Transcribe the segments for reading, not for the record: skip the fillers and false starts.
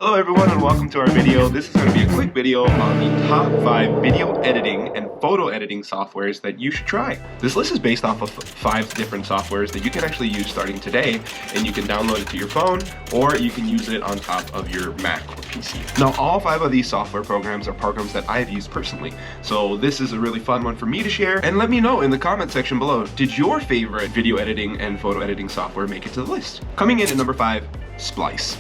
Hello everyone and welcome to our video. This is going to be a quick video on the top 5 video editing and photo editing softwares that you should try. This list is based off of 5 different softwares that you can actually use starting today, and you can download it to your phone or you can use it on top of your Mac or PC. Now all 5 of these software programs are programs that I've used personally, so this is a really fun one for me to share, and let me know in the comment section below, did your favorite video editing and photo editing software make it to the list? Coming in at number 5, Splice.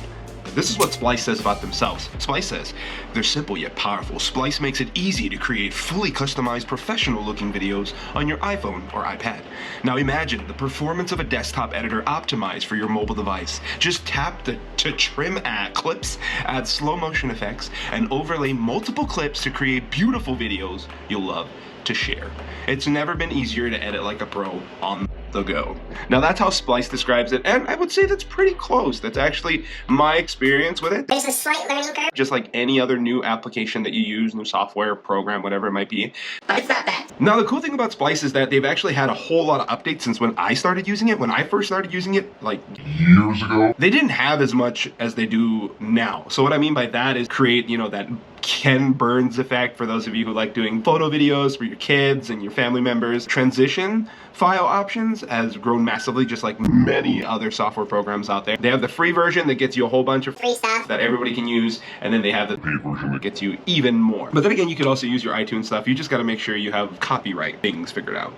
This is what Splice says about themselves. Splice says, they're simple yet powerful. Splice makes it easy to create fully customized professional looking videos on your iPhone or iPad. Now imagine the performance of a desktop editor optimized for your mobile device. Just tap to trim clips, add slow motion effects, and overlay multiple clips to create beautiful videos you'll love to share. It's never been easier to edit like a pro on the go. Now that's how Splice describes it, and I would say that's pretty close. That's actually my experience with it. There's a slight learning curve. Just like any other new application that you use, new software, program, whatever it might be. But it's not bad. Now the cool thing about Splice is that they've actually had a whole lot of updates since when I started using it. When I first started using it, like years ago, they didn't have as much as they do now. So what I mean by that is create, that Ken Burns effect for those of you who like doing photo videos for your kids and your family members. Transition file options has grown massively, just like many other software programs out there. They have the free version that gets you a whole bunch of free stuff that everybody can use, and then they have the paid version that gets you even more. But then again, you could also use your iTunes stuff. You just got to make sure you have copyright things figured out.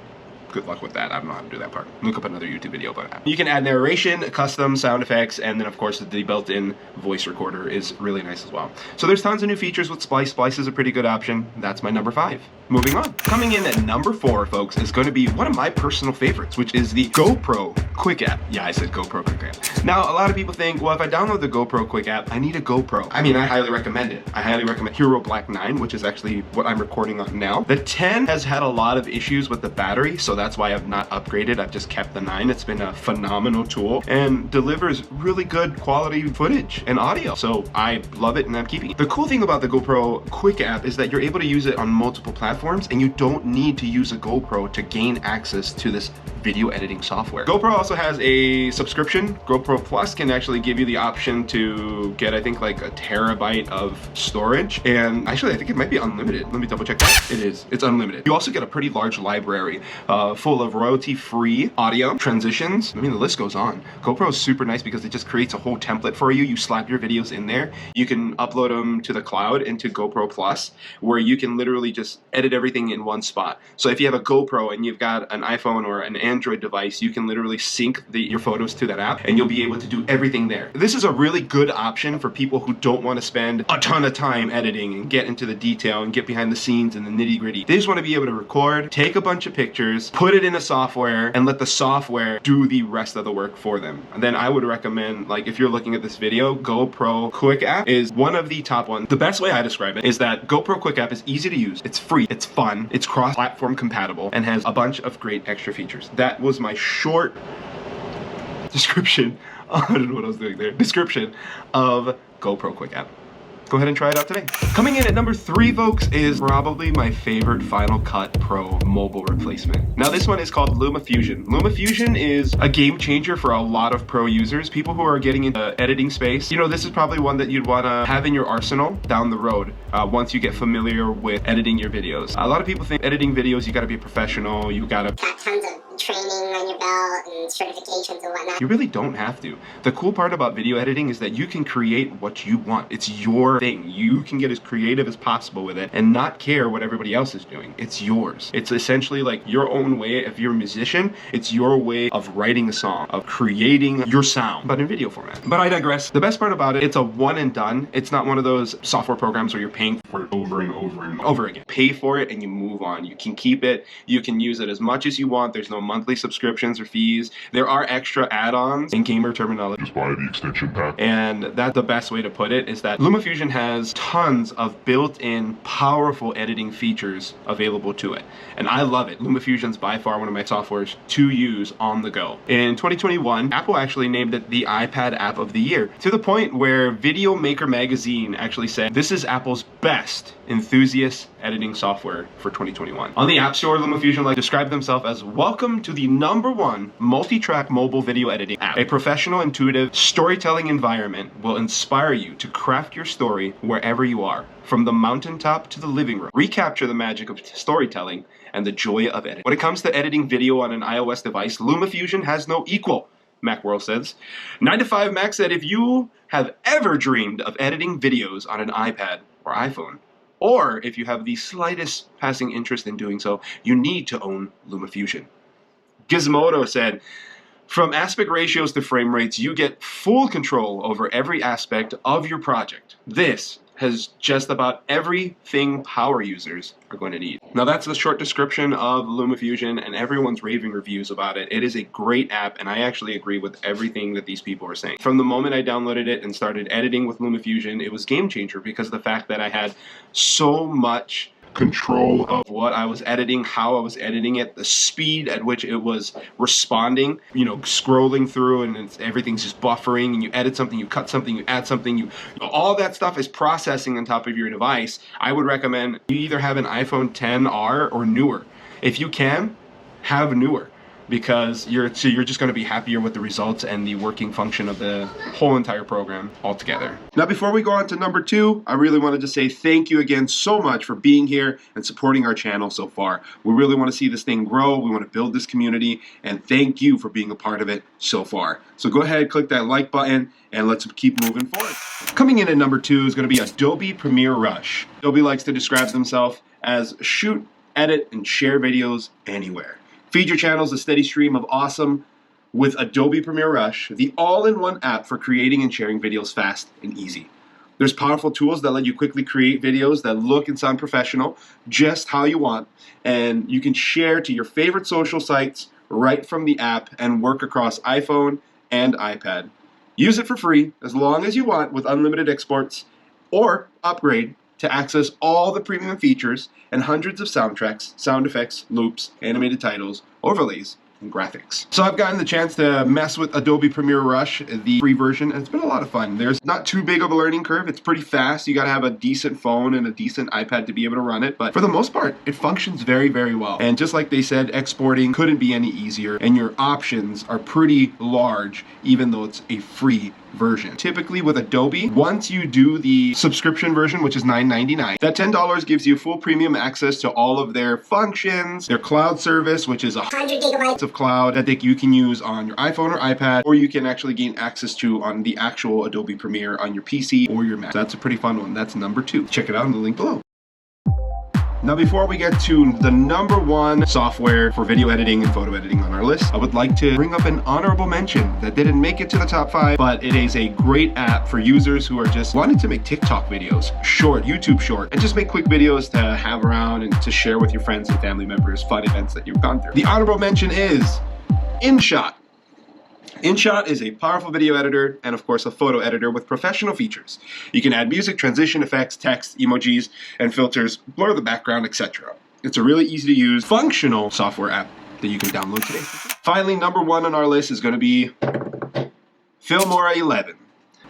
Good luck with that. I don't know how to do that part. Look up another YouTube video, but you can add narration, custom sound effects, and then of course the built-in voice recorder is really nice as well. So there's tons of new features with Splice. Splice is a pretty good option. That's my number 5. Moving on. Coming in at number 4, folks, is going to be one of my personal favorites, which is the GoPro Quick App. Yeah, I said GoPro Quick App. Now, a lot of people think, well, if I download the GoPro Quick App, I need a GoPro. I mean, I highly recommend it. I highly recommend Hero Black 9, which is actually what I'm recording on now. The 10 has had a lot of issues with the battery, so that's why I've not upgraded. I've just kept the 9. It's been a phenomenal tool and delivers really good quality footage and audio. So I love it and I'm keeping it. The cool thing about the GoPro Quick App is that you're able to use it on multiple platforms, and you don't need to use a GoPro to gain access to this video editing software. GoPro also has a subscription. GoPro Plus can actually give you the option to get, I think, like a terabyte of storage, and actually I think it might be unlimited. Let me double check that. It is. It's unlimited. You also get a pretty large library full of royalty-free audio, transitions. I mean, the list goes on. GoPro is super nice because it just creates a whole template for you. You slap your videos in there. You can upload them to the cloud into GoPro Plus, where you can literally just edit everything in one spot. So if you have a GoPro and you've got an iPhone or an Android device, you can literally sync your photos to that app and you'll be able to do everything there. This is a really good option for people who don't want to spend a ton of time editing and get into the detail and get behind the scenes and the nitty-gritty. They just want to be able to record, take a bunch of pictures, put it in a software, and let the software do the rest of the work for them. And then I would recommend, like, if you're looking at this video, GoPro Quick App is one of the top ones. The best way I describe it is that GoPro Quick App is easy to use, it's free, it's fun, it's cross-platform compatible, and has a bunch of great extra features. That was my short description. I don't know what I was doing there. Description of GoPro Quick App. Go ahead and try it out today. Coming in at number 3, folks, is probably my favorite Final Cut Pro mobile replacement. Now this one is called LumaFusion. LumaFusion is a game changer for a lot of pro users, people who are getting into editing space. This is probably one that you'd want to have in your arsenal down the road once you get familiar with editing your videos. A lot of people think editing videos, you gotta be a professional, you gotta got tons of training on your belt and certifications and whatnot. You really don't have to. The cool part about video editing is that you can create what you want. It's your thing. You can get as creative as possible with it and not care what everybody else is doing. It's yours. It's essentially like your own way. If you're a musician, it's your way of writing a song, of creating your sound, but in video format. But I digress. The best part about it, it's a one and done. It's not one of those software programs where you're paying for it over and over and over again. Pay for it and you move on. You can keep it. You can use it as much as you want. There's no monthly subscriptions or fees. There are extra add-ons in gamer terminology. Just buy the extension pack. And that's the best way to put it, is that LumaFusion LumaFusion has tons of built-in powerful editing features available to it, and I love it. LumaFusion's by far one of my softwares to use on the go. In 2021, Apple actually named it the iPad app of the year, to the point where Video Maker magazine actually said this is Apple's best enthusiast editing software for 2021. On the App Store, LumaFusion described themselves as welcome to the #1 multi-track mobile video editing app. A professional, intuitive storytelling environment will inspire you to craft your story wherever you are, from the mountaintop to the living room. Recapture the magic of storytelling and the joy of editing. When it comes to editing video on an iOS device, LumaFusion has no equal, Macworld says. 9to5Mac said if you have ever dreamed of editing videos on an iPad or iPhone, or if you have the slightest passing interest in doing so, you need to own LumaFusion. Gizmodo said, from aspect ratios to frame rates, you get full control over every aspect of your project. This has just about everything power users are going to need. Now that's the short description of LumaFusion, and everyone's raving reviews about it. It is a great app, and I actually agree with everything that these people are saying. From the moment I downloaded it and started editing with LumaFusion, it was game changer because of the fact that I had so much control of what I was editing, how I was editing it, the speed at which it was responding, you know, scrolling through and everything's just buffering, and you edit something, you cut something, you add something, all that stuff is processing on top of your device. I would recommend you either have an iPhone XR or newer. If you can, have newer, because you're just going to be happier with the results and the working function of the whole entire program altogether. Now, before we go on to #2, I really wanted to say thank you again so much for being here and supporting our channel so far. We really want to see this thing grow. We want to build this community, and thank you for being a part of it so far. So go ahead, click that like button, and let's keep moving forward. Coming in at #2 is going to be Adobe Premiere Rush. Adobe likes to describe themselves as shoot, edit, and share videos anywhere. Feed your channels a steady stream of awesome with Adobe Premiere Rush, the all-in-one app for creating and sharing videos fast and easy. There's powerful tools that let you quickly create videos that look and sound professional, just how you want, and you can share to your favorite social sites right from the app and work across iPhone and iPad. Use it for free as long as you want with unlimited exports, or upgrade to access all the premium features and hundreds of soundtracks, sound effects, loops, animated titles, overlays, and graphics. So I've gotten the chance to mess with Adobe Premiere Rush, the free version, and it's been a lot of fun. There's not too big of a learning curve. It's pretty fast. You gotta have a decent phone and a decent iPad to be able to run it, but for the most part, it functions very, very well. And just like they said, exporting couldn't be any easier, and your options are pretty large, even though it's a free version. Typically with Adobe, once you do the subscription version, which is $9.99, that $10 gives you full premium access to all of their functions, their cloud service, which is 100 gigabytes of cloud that you can use on your iPhone or iPad, or you can actually gain access to on the actual Adobe Premiere on your PC or your Mac. So that's a pretty fun one. That's #2. Check it out in the link below. Now, before we get to the #1 software for video editing and photo editing on our list, I would like to bring up an honorable mention that didn't make it to the top 5, but it is a great app for users who are just wanting to make TikTok videos, short, YouTube short, and just make quick videos to have around and to share with your friends and family members fun events that you've gone through. The honorable mention is InShot. InShot is a powerful video editor and, of course, a photo editor with professional features. You can add music, transition effects, text, emojis, and filters, blur the background, etc. It's a really easy to use, functional software app that you can download today. Finally, #1 on our list is going to be Filmora 11,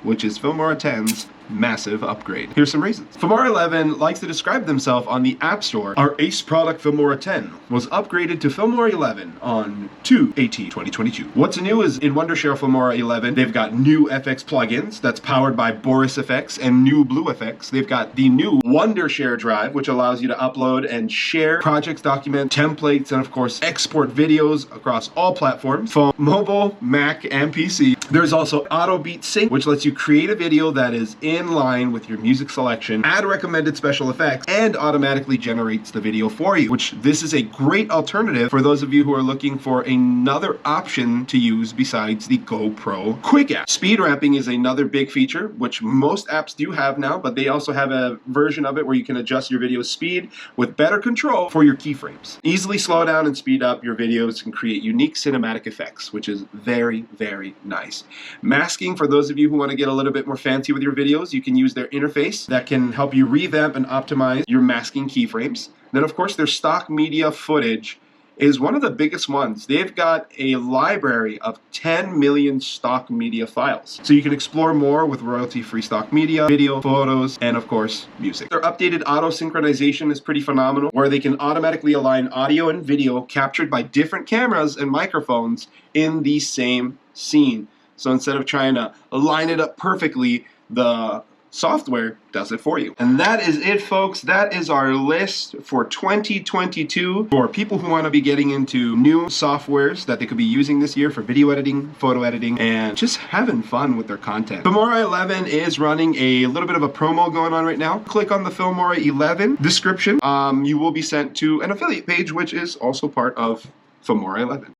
which is Filmora 10's massive upgrade. Here's some reasons. Filmora 11 likes to describe themselves on the App Store. Our ace product Filmora 10 was upgraded to Filmora 11 on 2/18/2022. What's new is in Wondershare Filmora 11, they've got new FX plugins that's powered by Boris FX and new Blue FX. They've got the new Wondershare drive, which allows you to upload and share projects, document, templates, and of course, export videos across all platforms, phone, mobile, Mac, and PC. There's also Auto Beat Sync, which lets you create a video that is in line with your music selection, add recommended special effects, and automatically generates the video for you, which this is a great alternative for those of you who are looking for another option to use besides the GoPro Quick App. Speed ramping is another big feature, which most apps do have now, but they also have a version of it where you can adjust your video speed with better control for your keyframes. Easily slow down and speed up your videos and create unique cinematic effects, which is very, very nice. Masking, for those of you who want to get a little bit more fancy with your videos, videos, you can use their interface that can help you revamp and optimize your masking keyframes. Then, of course, their stock media footage is one of the biggest ones. They've got a library of 10 million stock media files. So you can explore more with royalty-free stock media, video, photos, and of course, music. Their updated auto synchronization is pretty phenomenal, where they can automatically align audio and video captured by different cameras and microphones in the same scene. So instead of trying to line it up perfectly, the software does it for you. And that is it, folks. That is our list for 2022 for people who want to be getting into new softwares that they could be using this year for video editing, photo editing, and just having fun with their content. Filmora 11 is running a little bit of a promo going on right now. Click on the Filmora 11 description. You will be sent to an affiliate page, which is also part of Filmora 11.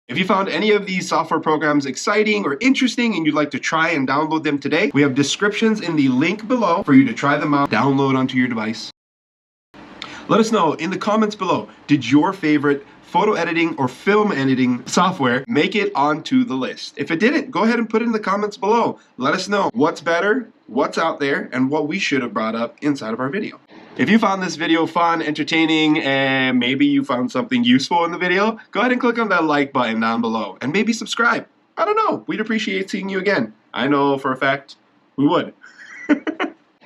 If you found any of these software programs exciting or interesting and you'd like to try and download them today, we have descriptions in the link below for you to try them out, download onto your device. Let us know in the comments below, did your favorite photo editing or film editing software make it onto the list? If it didn't, go ahead and put it in the comments below. Let us know what's better, what's out there, and what we should have brought up inside of our video. If you found this video fun, entertaining, and maybe you found something useful in the video, go ahead and click on that like button down below and maybe subscribe. I don't know, we'd appreciate seeing you again. I know for a fact we would.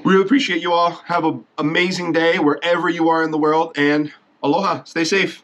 Really appreciate you all. Have an amazing day wherever you are in the world, and aloha, stay safe.